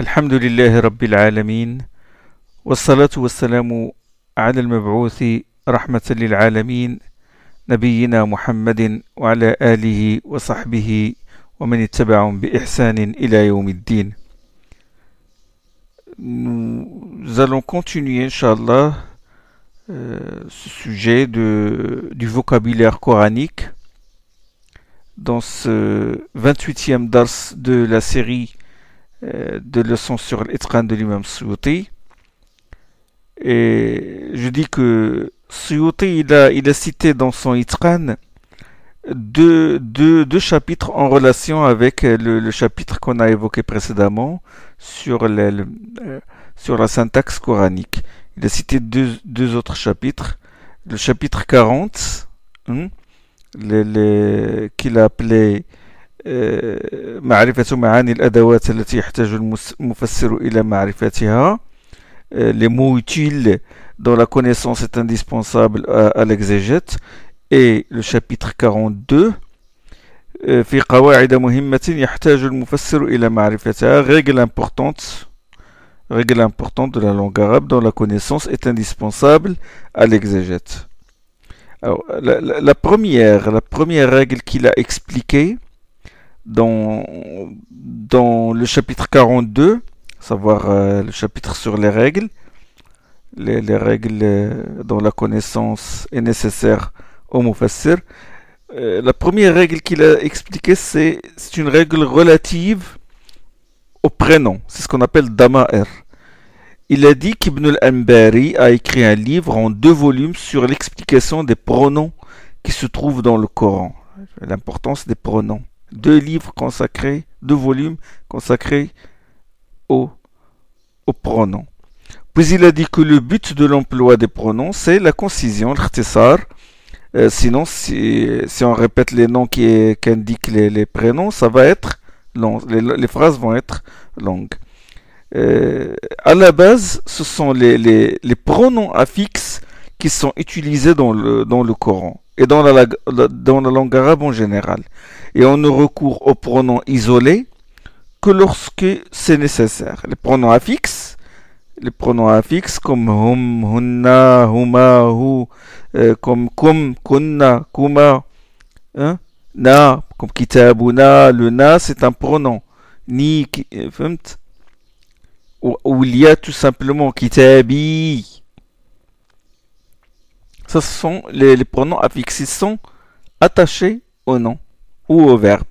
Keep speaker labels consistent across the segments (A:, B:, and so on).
A: الحمد لله رب العالمين، والصلاة والسلام على المبعوث رحمة للعالمين، نبينا محمد وعلى آله وصحبه ومن اتبعهم بإحسان إلى يوم الدين. Nous allons continuer, Inch'Allah, ce sujet du vocabulaire coranique dans ce 28e dars de la série de leçons sur l'Itqan de l'imam Suyuti. Et je dis que Suyuti, il a cité dans son Itqan deux chapitres en relation avec le chapitre qu'on a évoqué précédemment sur la syntaxe coranique. Il a cité deux autres chapitres. Le chapitre 40, qu'il a appelé معرفة معاني الأدوات التي يحتاج المفسر إلى معرفتها, les mots utiles dont la connaissance est indispensable à l'exégète, et le chapitre 42 في قواعد مهمة يحتاج المفسر إلى معرفتها, règle importante de la langue arabe dont la connaissance est indispensable à l'exégète. Alors, la première règle qu'il a expliquée dans le chapitre 42, savoir le chapitre sur les règles dont la connaissance est nécessaire au mufassir. La première règle qu'il a expliquée, c'est une règle relative au prénom. C'est ce qu'on appelle dama'ir. Il a dit qu'Ibn al-Anbari a écrit un livre en 2 volumes sur l'explication des pronoms qui se trouvent dans le Coran. L'importance des pronoms. 2 volumes consacrés aux pronoms. Puis il a dit que le but de l'emploi des pronoms, c'est la concision, l'ikhtisar. Sinon, si on répète les noms qu'indiquent les prénoms, ça va être long. Les phrases vont être longues. À la base, ce sont les pronoms affixes qui sont utilisés dans le Coran et dans la langue arabe en général. Et on ne recourt aux pronoms isolés que lorsque c'est nécessaire. Les pronoms affixes comme hum, hunna, huma, hu, comme kum, kunna, kuma, na, comme kitabuna, le na c'est un pronom. Ni, ou il y a tout simplement kitabi. Ce sont les pronoms affixes, ils sont attachés au nom ou au verbe.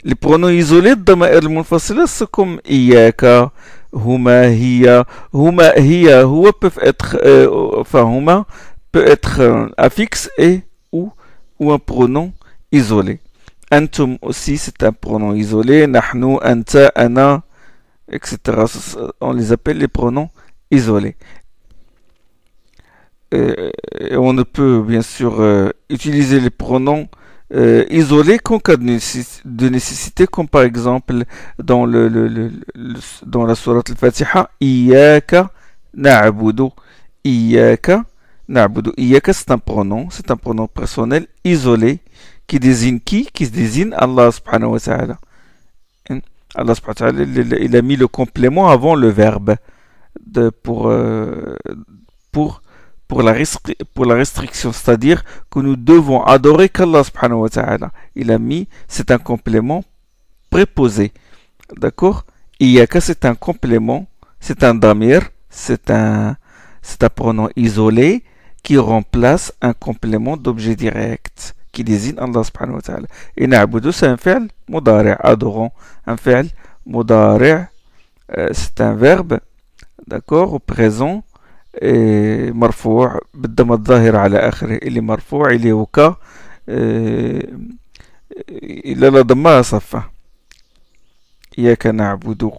A: Les pronoms isolés de dama'ir al-munfasila, c'est comme iyaka, huma, hiya, huwa peuvent être, huma peut être affixe ou un pronom isolé. Antum aussi, c'est un pronom isolé. Nahnu, anta, ana, etc. On les appelle les pronoms isolés. Et on ne peut bien sûr utiliser les pronoms isolés qu'en cas de nécessité, comme par exemple dans la sourate al-Fatiha, Iyaka na'budu. Iyaka na'budu. Iyaka, c'est un pronom personnel isolé qui désigne qui désigne Allah subhanahu wa ta'ala. Allah subhanahu wa ta'ala, il a mis le complément avant le verbe pour la restriction, c'est-à-dire que nous devons adorer qu'Allah subhanahu wa ta'ala. Il a mis, c'est un complément préposé. D'accord? Iyaka, c'est un complément, c'est un damir, c'est un pronom isolé qui remplace un complément d'objet direct qui désigne Allah subhanahu wa ta'ala. Et na'budu, c'est un fi'l mudari', adorant. Un fi'l mudari', c'est un verbe, d'accord, au présent, et مرفوع بالضم الظاهر على آخره. اللي مرفوع اللي هو ك إلا لا ضمها صفة. إياك نعبد.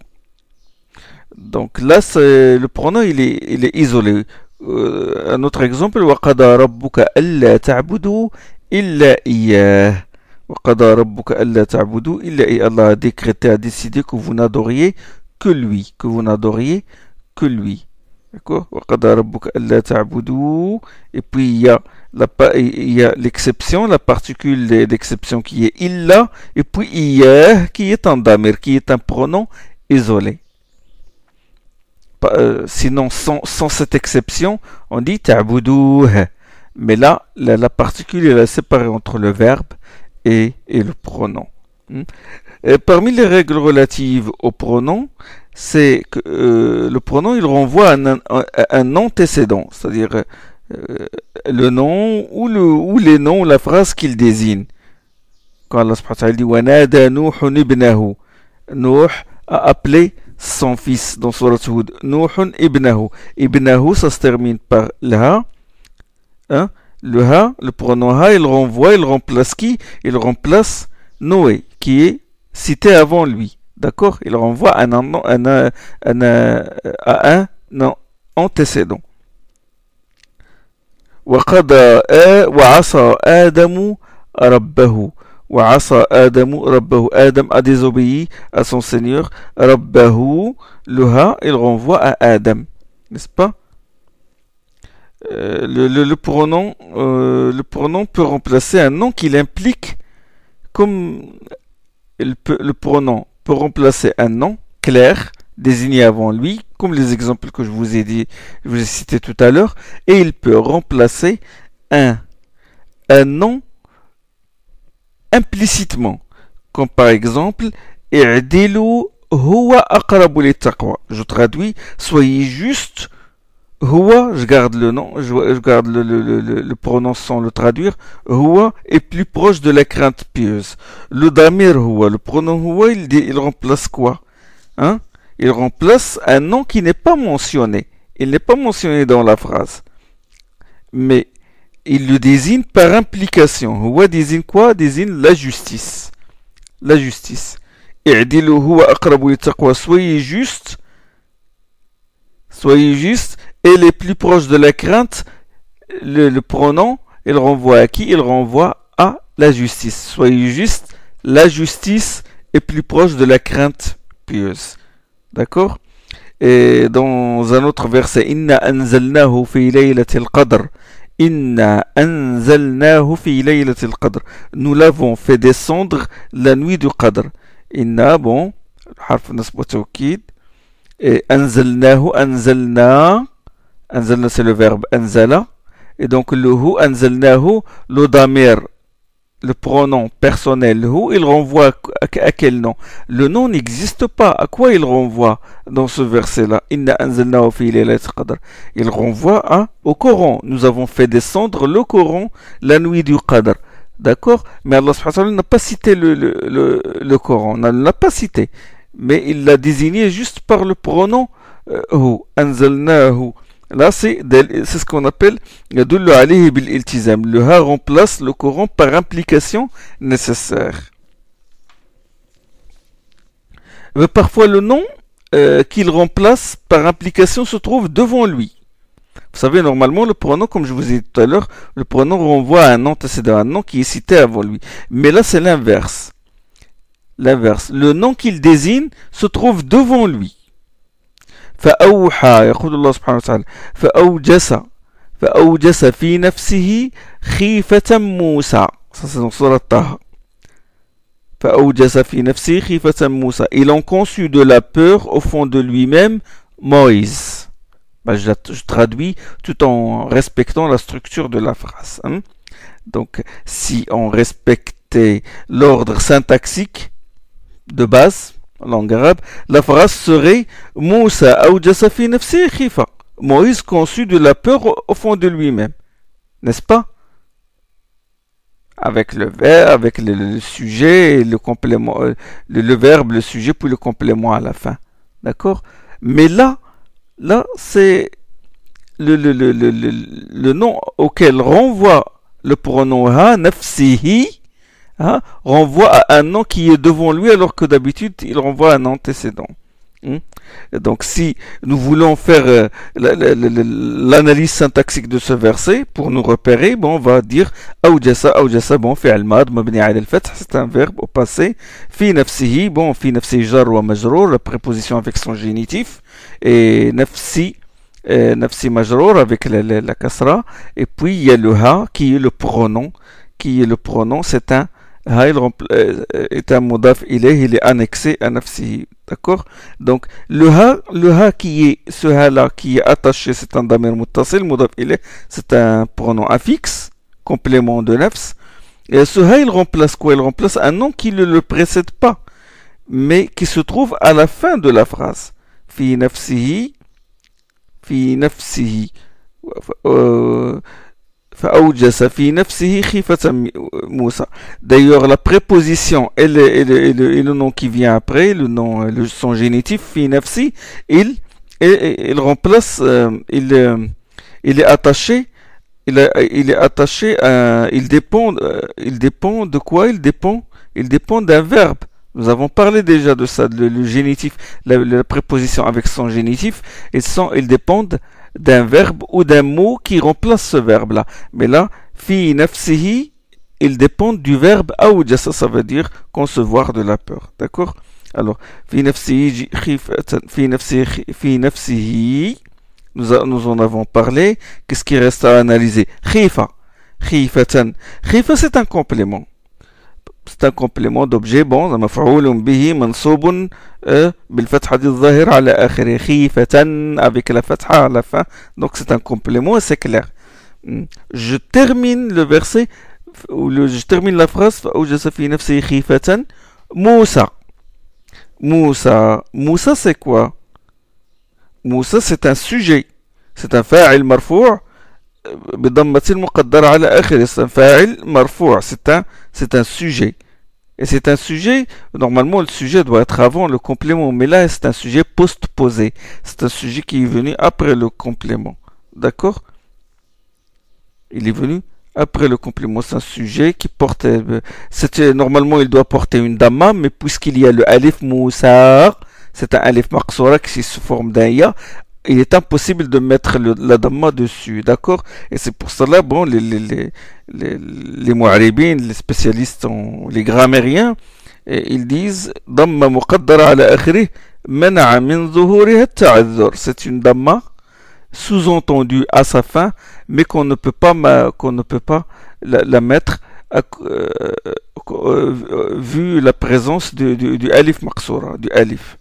A: Donc là, le pronom il est isolé. Un autre exemple, وقضى ربك ألا تعبدوا إلا إياه. وقضى ربك ألا تعبدوا إلا إياه. Allah a décrété, a décidé que vous n'adoriez que lui, D'accord? Et puis il y a l'exception, la particule d'exception qui est illa, et puis iyah qui est un damir, qui est un pronom isolé. Sinon, sans cette exception, on dit ta'budouh. Mais là, la particule est séparée entre le verbe et le pronom. Et parmi les règles relatives au pronom, c'est que le pronom il renvoie à un antécédent, c'est-à-dire le nom ou les noms, la phrase qu'il désigne. Quand Allah subhanahu wa ta'ala dit وَنَادَى نُوحٌ ابْنَهُ, Nuh a appelé son fils dans Surat Hud. Nuhun ibnahu. Ibnahu, ça se termine par le ha. Hein? Le ha, le pronom ha, il remplace qui? Il remplace Noé, qui est cité avant lui. D'accord? Il renvoie à un antécédent. وعصى آدم ربه. وعصى آدم ربه. Adam a désobéi à son Seigneur. ربه, le ha, il renvoie à Adam. N'est-ce pas? Le pronom peut remplacer un nom qu'il implique, comme le pronom peut remplacer un nom clair désigné avant lui, comme les exemples que je vous ai cités tout à l'heure, et il peut remplacer un nom implicitement, comme par exemple i'dilu huwa aqrabu littaqwa. Je traduis, soyez juste. Huwa, je garde le nom, je garde le pronom sans le traduire. Huwa est plus proche de la crainte pieuse. Le damir huwa, le pronom huwa, il remplace quoi? Hein? Il remplace un nom qui n'est pas mentionné. Il n'est pas mentionné dans la phrase. Mais il le désigne par implication. Huwa désigne quoi? Désigne la justice. La justice. I'dilu huwa aqrabu littaqwa. Soyez juste. Soyez juste. Et les plus proches de la crainte, le pronom, il renvoie à qui? Il renvoie à la justice. Soyez juste, la justice est plus proche de la crainte pieuse. D'accord? Et dans un autre verset, Inna anzalnahu fi laylatil qadr. Inna anzalnahu fi laylatil qadr. Nous l'avons fait descendre la nuit du qadr. Inna, bon, harf nasb wa tawkid. Et anzalnahu, anzalna. Anzalna, c'est le verbe anzala. Et donc le hu, anzalnahu, le damir, le pronom personnel hu, il renvoie à quel nom? Le nom n'existe pas. À quoi il renvoie dans ce verset-là? Inna anzalnahu fi laylatil qadr. Il renvoie au Coran. Nous avons fait descendre le Coran la nuit du qadr. D'accord? Mais Allah subhanahu wa ta'ala n'a pas cité le Coran. On ne l'a pas cité. Mais il l'a désigné juste par le pronom hu. Anzalnahu. Là, c'est ce qu'on appelle yadullu alayhi bil iltizam. Le ha remplace le Coran par implication nécessaire. Mais parfois, le nom qu'il remplace par implication se trouve devant lui. Vous savez, normalement, le pronom, comme je vous ai dit tout à l'heure, le pronom renvoie à un antécédent, un nom qui est cité avant lui. Mais là, c'est l'inverse. L'inverse. Le nom qu'il désigne se trouve devant lui. فأوحى يقول الله سبحانه وتعالى فأوجس في نفسه خيفة موسى. Ça c'est dans Surat Taha. فأوجس في نفسه خيفة موسى. Il en conçut de la peur au fond de lui-même Moïse. Je traduis tout en respectant la structure de la phrase. Hein? Donc si on respectait l'ordre syntaxique de base, en langue arabe, la phrase serait Moussa awjasa fi nafsi khifa. Moïse conçut de la peur au fond de lui-même. N'est-ce pas? Avec le verbe, avec le sujet, le complément, le verbe, le sujet, puis le complément à la fin. D'accord? Mais là, c'est le nom auquel renvoie le pronom ha, nafsihi, hein, renvoie à un nom qui est devant lui alors que d'habitude il renvoie à un antécédent. Donc si nous voulons faire l'analyse syntaxique de ce verset pour nous repérer, bon, on va dire awjasa, bon, fi'al mad mabni ala al-fath, c'est un verbe au passé. Fi nafsihi, bon, fi nafsi jar wa majrour, la préposition avec son génitif, et nafsi majrour avec la kasra, et puis il y a le ha qui est le pronom, c'est un Ha est un modaf ilayh, il est annexé à nafsihi. D'accord? Donc, le ha qui est, ce ha là qui est attaché, c'est un damir muttasil, modaf ilayh, c'est un pronom affixe, complément de nafs. Et ce ha, il remplace quoi? Il remplace un nom qui ne le précède pas, mais qui se trouve à la fin de la phrase. Fi nafsihi, fi nafsihi. فأوجس في نفسه خيفة موسى. D'ailleurs, la préposition et le nom qui vient après, le nom, son génitif, في نفسي, il remplace, il est attaché, il est attaché à, il dépend de quoi? Il dépend d'un verbe. Nous avons parlé déjà de ça, le génitif, la préposition avec son génitif, ils dépendent d'un verbe ou d'un mot qui remplace ce verbe-là. Mais là, fi nafsihi, il dépend du verbe awjasa, ça veut dire concevoir de la peur. D'accord? Alors, fi nafsihi, fi nafsihi, nous en avons parlé. Qu'est-ce qui reste à analyser? Khifa. Khifatan. Khifa, c'est un complément. C'est un complément d'objet. Bon, مفعول به منصوب بالفتحة الظاهرة على آخره خيفة avec la fatha à la fin. Donc c'est un complément et c'est clair. Je termine le verset ou je termine la phrase فأوجس في نفسه خيفة موسى. Moussa c'est quoi? Moussa c'est un sujet. C'est un فاعل مرفوع بضمة المقدرة على آخره. C'est un فاعل مرفوع. C'est un sujet. Et c'est un sujet, normalement le sujet doit être avant le complément, mais là c'est un sujet post-posé. C'est un sujet qui est venu après le complément. D'accord? Il est venu après le complément. C'est un sujet qui porte... Normalement il doit porter une damma, mais puisqu'il y a le alif moussar, c'est un alif maqsoura qui se forme d'un ya, il est impossible de mettre la damma dessus, d'accord? Et c'est pour cela, bon, les mu'aribin, les spécialistes, les grammairiens, ils disent damma muqaddara ala akhirih mana'a min zuhuriha ta'azzur. C'est une damma sous-entendue à sa fin, mais qu'on ne peut pas la mettre vu la présence du alif maqsoura, du alif.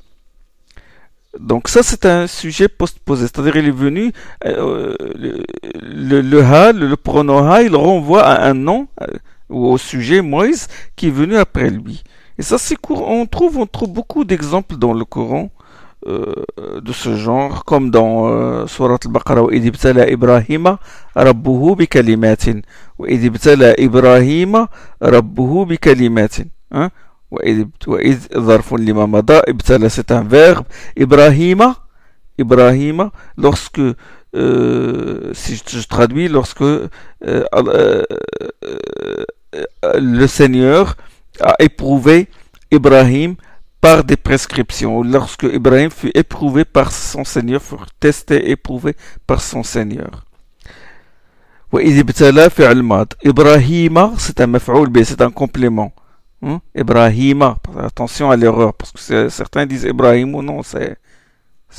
A: Donc ça c'est un sujet post-posé, c'est-à-dire il est venu, le pronom ha, il renvoie à un nom ou au sujet Moïse qui est venu après lui. Et ça c'est court, on trouve beaucoup d'exemples dans le Coran de ce genre, comme dans Surat al-Baqarah, وَإِذِ ابْتَلَى إِبْرَاهِيمَ رَبُّهُ بِكَلِمَاتٍ وَإِذِ ابْتَلَى إِبْرَاهِيمَ رَبُّهُ بِكَلِمَاتٍ. وإذ ظرف لما مضى. ابتلى c'est un verbe. Ibrahima, lorsque si je traduis, lorsque le Seigneur a éprouvé Ibrahim par des prescriptions, lorsque Ibrahim fut éprouvé par son Seigneur, fut testé, éprouvé par son Seigneur. وإذ ابتلى فعل ماض. Ibrahima c'est un مفعول به, c'est un complément. Ibrahima, attention à l'erreur, parce que certains disent Ibrahim ou non, c'est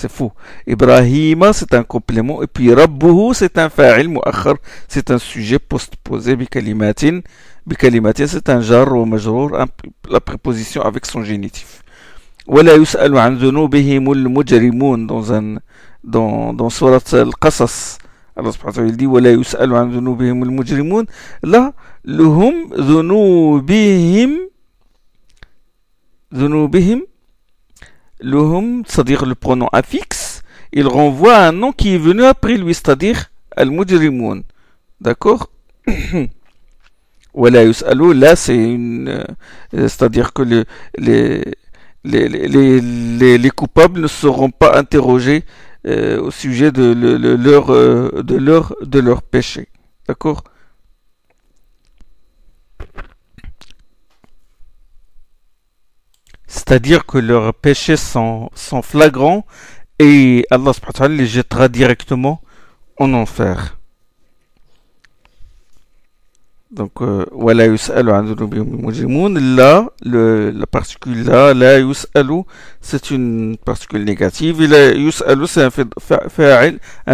A: faux. Ibrahima, c'est un complément, et puis Rabbuhu, c'est un fa'il mu'akhar, c'est un sujet post-posé, bikalimatin, c'est un jar ou majrour, la préposition avec son génitif. ولا يسأل عن ذنوبهم المجرمون dans surat al-Qasas. Allah subhanahu wa ta'ala dit ولا يسأل عن ذنوبهم المجرمون. Là, لهم ذنوبهم, c'est-à-dire le pronom affixe, il renvoie à un nom qui est venu après lui, c'est-à-dire al-mujrimoun. D'accord? ولا يسألوا, là c'est-à-dire que les coupables ne seront pas interrogés au sujet de leur péché. D'accord? C'est-à-dire que leurs péchés sont flagrants et Allah subhanahu wa ta'ala les jettera directement en enfer. Donc, وَلَا يُسْأَلُ عَنْ ذُنُوبِهِمُ الْمُجْرِمُونَ. Là, la particule là, la يُسْأَلُ, c'est une particule négative. Et la يُسْأَلُ, c'est un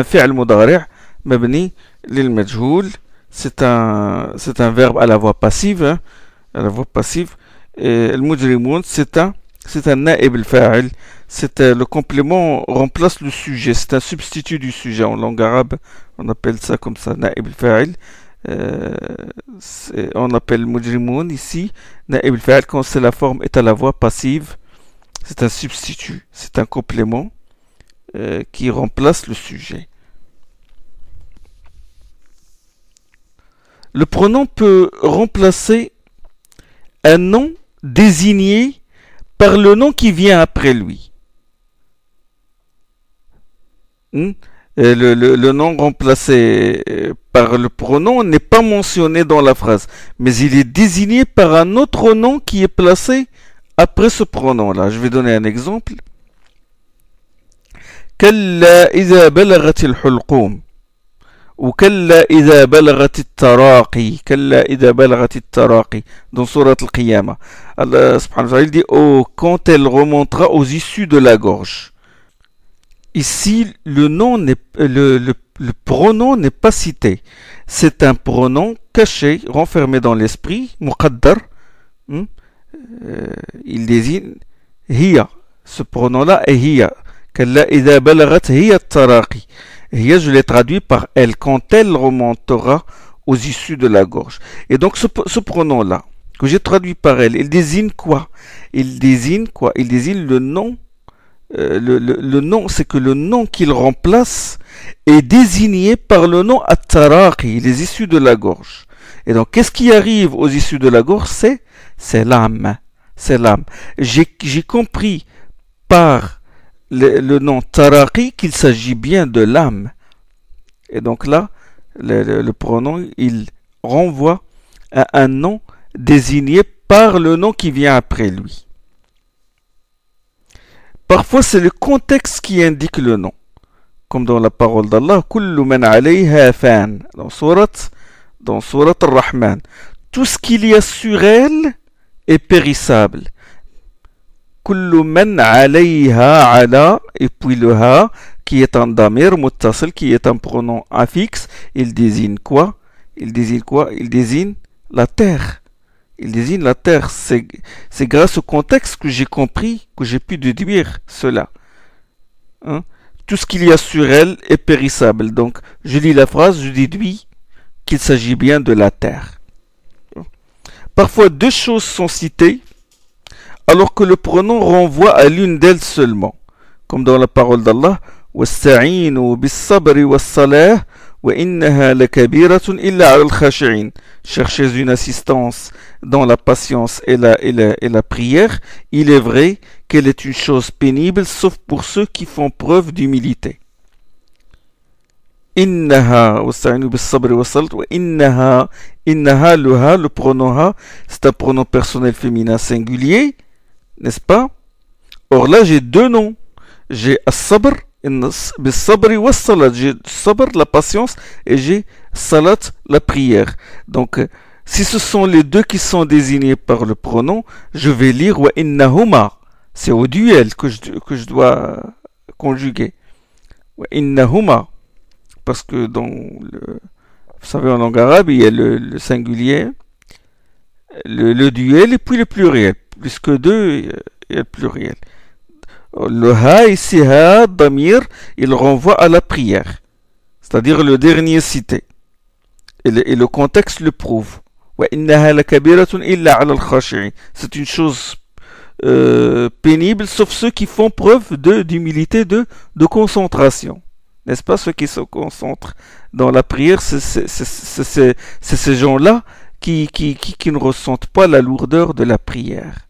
A: fi'l مضارع مبني للمجهول. C'est un verbe à la voix passive, hein. la voix passive. Al-mujrimun, c'est un na'ib al-fa'il. Le complément remplace le sujet. C'est un substitut du sujet. En langue arabe, on appelle ça comme ça, na'ib al-fa'il. On appelle mujrimun ici, na'ib al-fa'il, quand c'est la forme est à la voix passive. C'est un substitut, c'est un complément qui remplace le sujet. Le pronom peut remplacer un nom désigné par le nom qui vient après lui. Le nom remplacé par le pronom n'est pas mentionné dans la phrase, mais il est désigné par un autre nom qui est placé après ce pronom-là. Je vais donner un exemple. كلا إذا بلغت الحلقوم وكلا إذا بلغت التراقي كلا إذا بلغت التراقي dans Surat Al-Qiyamah. Allah subhanahu wa ta'ala dit oh, quand elle remontera aux issues de la gorge. Ici, le pronom n'est pas cité. C'est un pronom caché, renfermé dans l'esprit, muqaddar. Il désigne hiya. Ce pronom-là est hiya. Kalla idha balagat hiya taraqi. Hiya, je l'ai traduit par elle, quand elle remontera aux issues de la gorge. Et donc, ce pronom-là, que j'ai traduit par elle, il désigne quoi? Il désigne quoi? Il désigne le nom. Le nom, c'est que le nom qu'il remplace est désigné par le nom at-taraqi, les issues de la gorge. Et donc, qu'est-ce qui arrive aux issues de la gorge? C'est l'âme. C'est l'âme. J'ai compris par le nom taraqi qu'il s'agit bien de l'âme. Et donc là, le pronom, il renvoie à un nom désigné par le nom qui vient après lui. Parfois, c'est le contexte qui indique le nom. Comme dans la parole d'Allah, Kullu man alayha fan, dans Surat Ar-Rahman. Tout ce qu'il y a sur elle est périssable. Kullu man alayha ala, et puis le ha, qui est un damir muttasil, qui est un pronom affixe, il désigne quoi? Il désigne la terre. Il désigne la terre. C'est grâce au contexte que j'ai compris, que j'ai pu déduire cela. Tout ce qu'il y a sur elle est périssable. Donc, je lis la phrase, je déduis qu'il s'agit bien de la terre. Parfois, deux choses sont citées, alors que le pronom renvoie à l'une d'elles seulement. Comme dans la parole d'Allah, وَاسْتَعِينُوا بِالصَّبْرِ وَالصَّلَاةِ وَإِنَّهَا لَكَبِيرَةٌ إِلَّا عَلَى الْخَاشِعِينَ. Cherchez une assistance dans la patience et la prière. Il est vrai qu'elle est une chose pénible, sauf pour ceux qui font preuve d'humilité. Innaha, wasta'inu bis-sabri was-salat, wa innaha, le pronom ha, c'est un pronom personnel féminin singulier, n'est-ce pas? Or là, j'ai deux noms. J'ai as-sabr, bis-sabri was-salat. J'ai sabr, la patience, et j'ai salat, la prière. Donc, si ce sont les deux qui sont désignés par le pronom, je vais lire wa innahuma. C'est au duel que je dois conjuguer. Wa innahuma. Parce que vous savez, en langue arabe, il y a le singulier, le duel et puis le pluriel. Plus que deux, il y a le pluriel. Le ha ici, ha, damir, il renvoie à la prière. C'est-à-dire le dernier cité. Et le contexte le prouve. C'est une chose pénible, sauf ceux qui font preuve d'humilité, de concentration. N'est-ce pas? Ceux qui se concentrent dans la prière, c'est ces gens-là qui ne ressentent pas la lourdeur de la prière.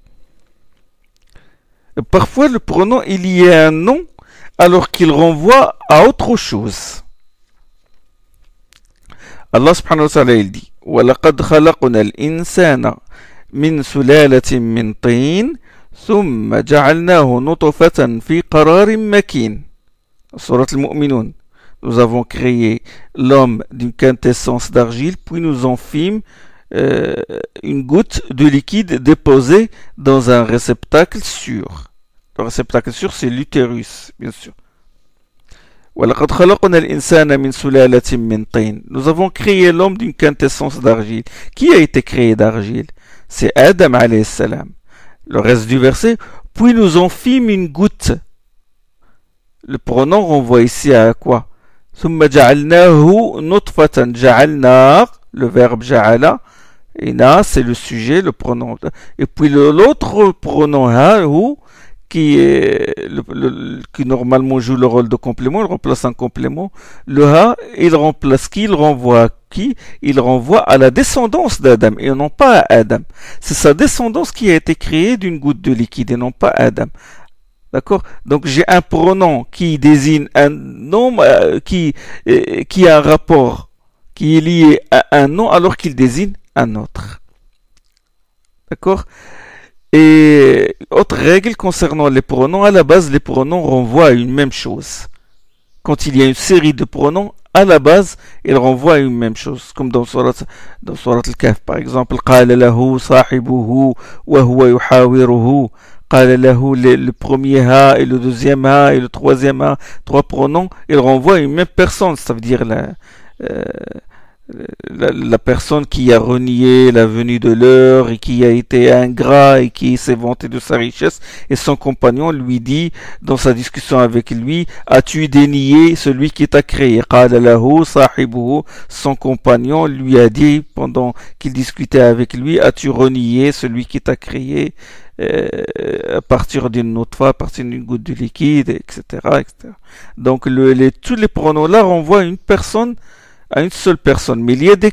A: Parfois, le pronom, il y a un nom alors qu'il renvoie à autre chose. Allah subhanahu wa ta'ala, il dit وَلَقَدْ خَلَقْنَا الْإِنسَانَ مِنْ سُلَالَةٍ مِنْ طِينٍ ثُمَّ جَعَلْنَاهُ نُطْفَةً فِي قَرَارٍ مَكِينٍ. Surat Al-Mu'minun. Nous avons créé l'homme d'une quintessence d'argile, puis nous en fîmes une goutte de liquide déposée dans un réceptacle sûr. Le réceptacle sûr, c'est l'utérus, bien sûr. وَلَقَدْ خَلَقْنَا الْإِنسَانَ مِنْ سُلَالَةٍ مِنْ طِينٍ. Nous avons créé l'homme d'une quintessence d'argile. Qui a été créé d'argile? c'est Adam alayhi salam. Le reste du verset, puis nous en fîmes une goutte. Le pronom renvoie ici à quoi? ثم جعلناه نطفة جعلنا, le verbe جعل, et na c'est le sujet, le pronom. Et puis l'autre pronom ha, hu, qui normalement joue le rôle de complément, il remplace un complément. Le ha, il remplace qui? Il renvoie à qui? Il renvoie à la descendance d'Adam et non pas à Adam. C'est sa descendance qui a été créée d'une goutte de liquide et non pas Adam. D'accord? Donc j'ai un pronom qui désigne un nom qui a un rapport, qui est lié à un nom alors qu'il désigne un autre. D'accord? Et autre règle concernant les pronoms, à la base les pronoms renvoient à une même chose. Quand il y a une série de pronoms, à la base, ils renvoient à une même chose. Comme dans Surat Al-Kahf par exemple, قال له صاحبه وهو يحاوره. Le premier ha et le deuxième ha et le troisième ha, trois pronoms, ils renvoient à une même personne, ça veut dire la personne qui a renié la venue de l'heure et qui a été ingrat et qui s'est vanté de sa richesse, et son compagnon lui dit dans sa discussion avec lui, as-tu dénié celui qui t'a créé? Son compagnon lui a dit pendant qu'il discutait avec lui, as-tu renié celui qui t'a créé à partir d'une autre fois, à partir d'une goutte de liquide, etc. etc. Donc tous les pronoms là renvoient à une personne, à une seule personne. Mais il y a des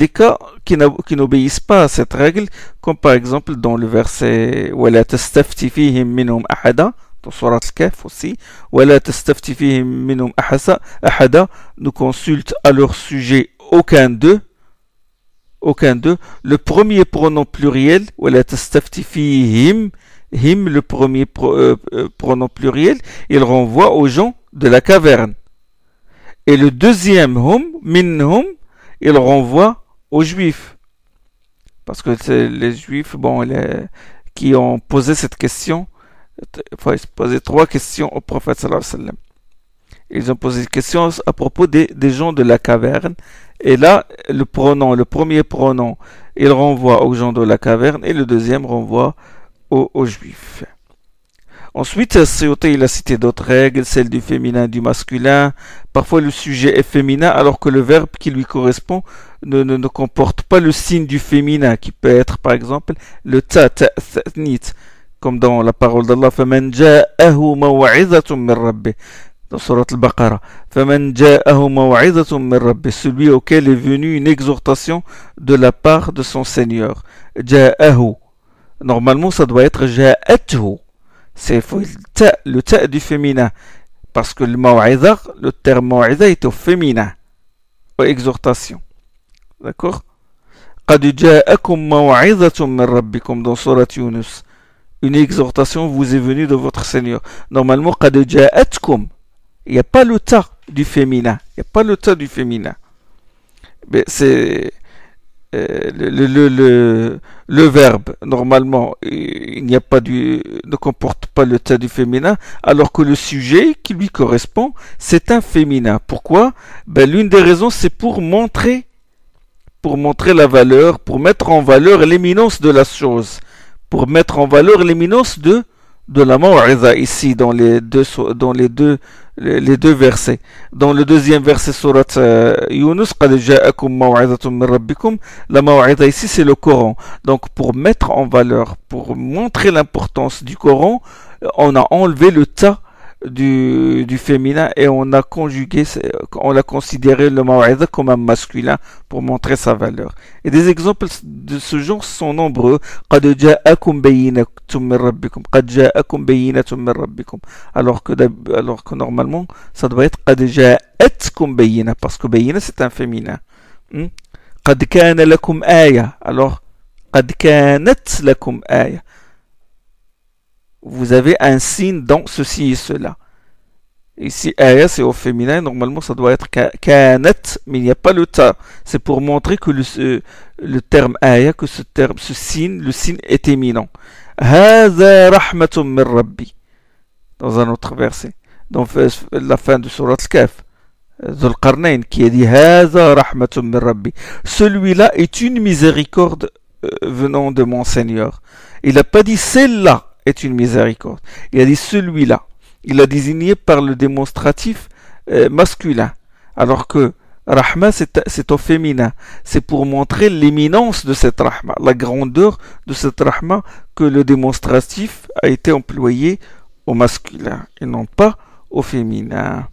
A: cas qui n'obéissent pas à cette règle, comme par exemple dans le verset وَلَا تَسْتَفْتِ فِيهِمْ مِنْهُمْ أَحَدًا, dans Surat Al-Kahf aussi, وَلَا تَسْتَفْتِ فِيهِمْ مِنْهُمْ أَحَدًا, nous consulte à leur sujet aucun d'eux. Le premier pronom pluriel, وَلَا تَسْتَفْتِ فِيهِمْ, him, le premier pronom pluriel, il renvoie aux gens de la caverne. Et le deuxième hum, minhum, il renvoie aux juifs. Parce que c'est les juifs qui ont posé cette question. Il faut poser trois questions au prophète sallallahu alayhi wa sallam. Ils ont posé des questions à propos des gens de la caverne. Et là, le premier pronom, il renvoie aux gens de la caverne et le deuxième renvoie aux juifs. Ensuite, Suyuti il a cité d'autres règles, celles du féminin et du masculin. Parfois, le sujet est féminin alors que le verbe qui lui correspond ne comporte pas le signe du féminin, qui peut être, par exemple, le ta'nit, comme dans la parole d'Allah, فَمَنْ جَاءَهُ مَوْعِظَةٌ مِّن رَبِّهِ, dans Surat Al-Baqarah. فَمَنْ جَاءَهُ مَوْعِظَةٌ مِّن رَبِّهِ, celui auquel est venue une exhortation de la part de son Seigneur. جَاءَهُ. Normalement, ça doit être جَاءَتْهُ. C'est le ta du féminin. Parce que le terme maw'iza est au féminin. Aux exhortations. D'accord? قَدْ جَاءَكُمْ مَوْعِظَةٌ مِّن رَبِّكُمْ, dans Surat Yunus. Une exhortation vous est venue de votre Seigneur. Normalement, قَدْ جَاءَتْكُمْ. Il n'y a pas le ta du féminin. Il n'y a pas le ta du féminin. Mais c'est... le verbe, normalement, ne comporte pas le ta du féminin, alors que le sujet qui lui correspond, c'est un féminin. Pourquoi? L'une des raisons, c'est pour montrer la valeur, pour mettre en valeur l'éminence de la chose, pour mettre en valeur l'éminence de la maw'iza ici dans les deux versets. Dans le deuxième verset surat Yunus, قَدْ جَاءَكُمْ مَوْعِظَةٌ مِّن رَبِّكُمْ, la maw'iza ici c'est le Coran. Donc pour mettre en valeur, pour montrer l'importance du Coran, on a enlevé le ta du féminin et on a considéré le maw'iza comme un masculin pour montrer sa valeur. Et des exemples de ce genre sont nombreux. قَدْ جَاءَكُمْ بَيِّنَةٌ مِّن رَبِّكُمْ, قَدْ جَاءَكُمْ بَيِّنَةٌ مِّن رَبِّكُمْ, alors que normalement ça doit être قَدْ جَاءَتْكُمْ بَيِّنَةٌ, parce que بَيِّنَةٌ c'est un féminin. قَدْ كَانَ لَكُمْ آيَةٌ, alors قَدْ كَانَتْ لَكُمْ آيَةٌ, vous avez un signe dans ceci et cela. Ici, aya c'est au féminin, normalement ça doit être kanat, mais il n'y a pas le ta. C'est pour montrer que le terme aya, que ce signe, le signe est éminent. Hadha rahmatun min rabbi, dans un autre verset, dans la fin de Surat Al-Kahf, Dhul Qarnayn qui a dit Hadha rahmatun min rabbi. Celui-là est une miséricorde venant de mon Seigneur. Il n'a pas dit celle-là est une miséricorde. Il a dit celui-là. Il a désigné par le démonstratif masculin. Alors que Rahma, c'est au féminin. C'est pour montrer l'éminence de cette Rahma, la grandeur de cette Rahma, que le démonstratif a été employé au masculin et non pas au féminin.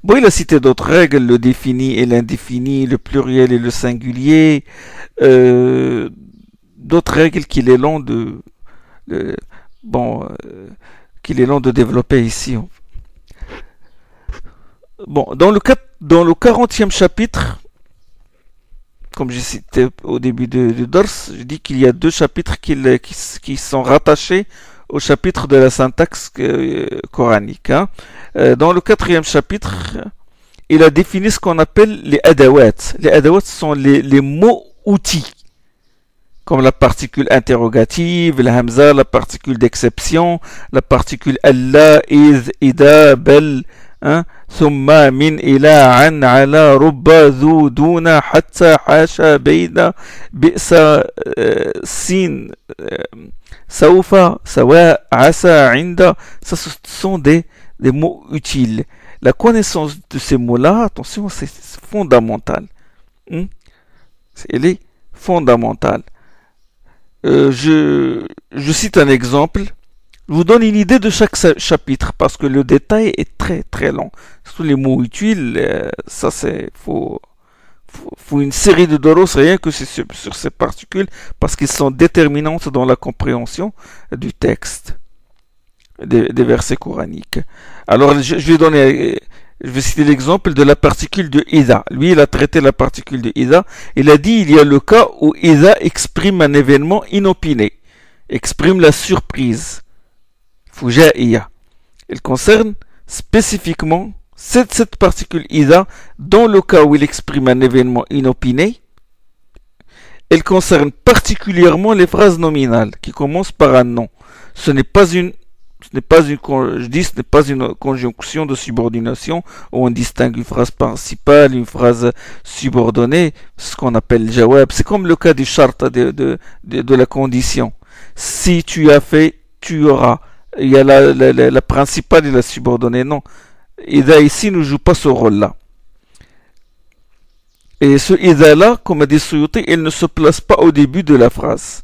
A: Bon, il a cité d'autres règles, le défini et l'indéfini, le pluriel et le singulier, d'autres règles qu'il est long de, qu'il est long de développer ici. Bon, dans le 40e chapitre, comme j'ai cité au début du Dars, je dis qu'il y a deux chapitres qui sont rattachés au chapitre de la syntaxe coranique. Hein. Dans le 4e chapitre, il a défini ce qu'on appelle les adawat. Les adawat sont les mots outils, comme la particule interrogative, la hamza, la particule d'exception, la particule Allah, iz, ida, bel, ثم من إلى عن على رب ذو دون حتى حاشا بين بئس سين سوف سواء عسى عند. Ça, ce sont des mots utiles. La connaissance de ces mots-là, attention, c'est fondamental. Elle est fondamentale. Je cite un exemple. Je vous donne une idée de chaque chapitre parce que le détail est très très long. Surtout les mots utiles, ça c'est faut une série de doros rien que sur ces particules parce qu'ils sont déterminantes dans la compréhension du texte des versets coraniques. Alors je vais citer l'exemple de la particule de Ida. Lui, il a traité la particule de Ida. Il a dit il y a le cas où Ida exprime un événement inopiné, exprime la surprise. Fujaiya. Elle concerne spécifiquement cette particule Ida dans le cas où il exprime un événement inopiné. Elle concerne particulièrement les phrases nominales qui commencent par un nom. Ce n'est pas une conjonction de subordination où on distingue une phrase principale, une phrase subordonnée, ce qu'on appelle jawab. C'est comme le cas du shart de la condition. Si tu as fait, tu auras. Il y a la principale et la subordonnée. Non. Ida ici ne joue pas ce rôle-là. Et ce Ida-là, comme a dit Suyuti, il ne se place pas au début de la phrase.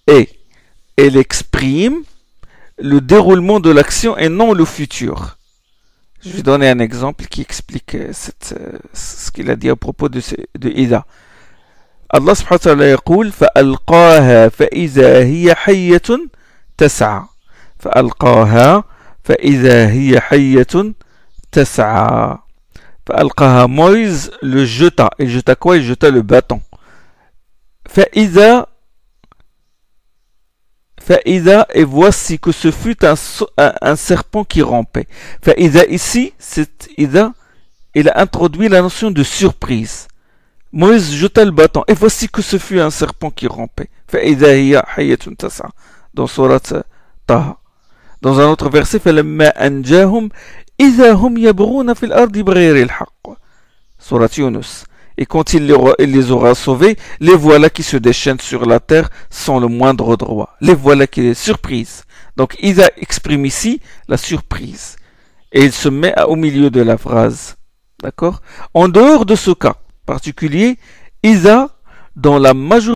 A: Et elle exprime le déroulement de l'action et non le futur. Je vais donner un exemple qui explique ce qu'il a dit à propos de Ida. Allah subhanahu wa ta'ala يقول فألقاها فإذا هي حية تسعى. فألقاها فإذا هي حية تسعى. فألقاها Moïse le jeta. Il jeta quoi? Il jeta le bâton. فإذا et voici que ce fut un serpent qui rampait. فإذا ici, c'est Ida, il a introduit la notion de surprise. Moïse jeta le bâton et voici que ce fut un serpent qui rampait. فإذا هي حية تسعى. Dans Surat Taha. Dans un autre verset, فَلَمَّا أَنْجَاهُمْ إِذَا هُمْ يَبْغُونَ فِي الْأَرْضِ بِغَيْرِ الْحَقِّ. Surat Yunus. Et quand il les aura sauvés, les voilà qui se déchaînent sur la terre sans le moindre droit. Les voilà qui est surprise. Donc Ida exprime ici la surprise. Et il se met au milieu de la phrase. D'accord? En dehors de ce cas particulier, Ida, dans la majorité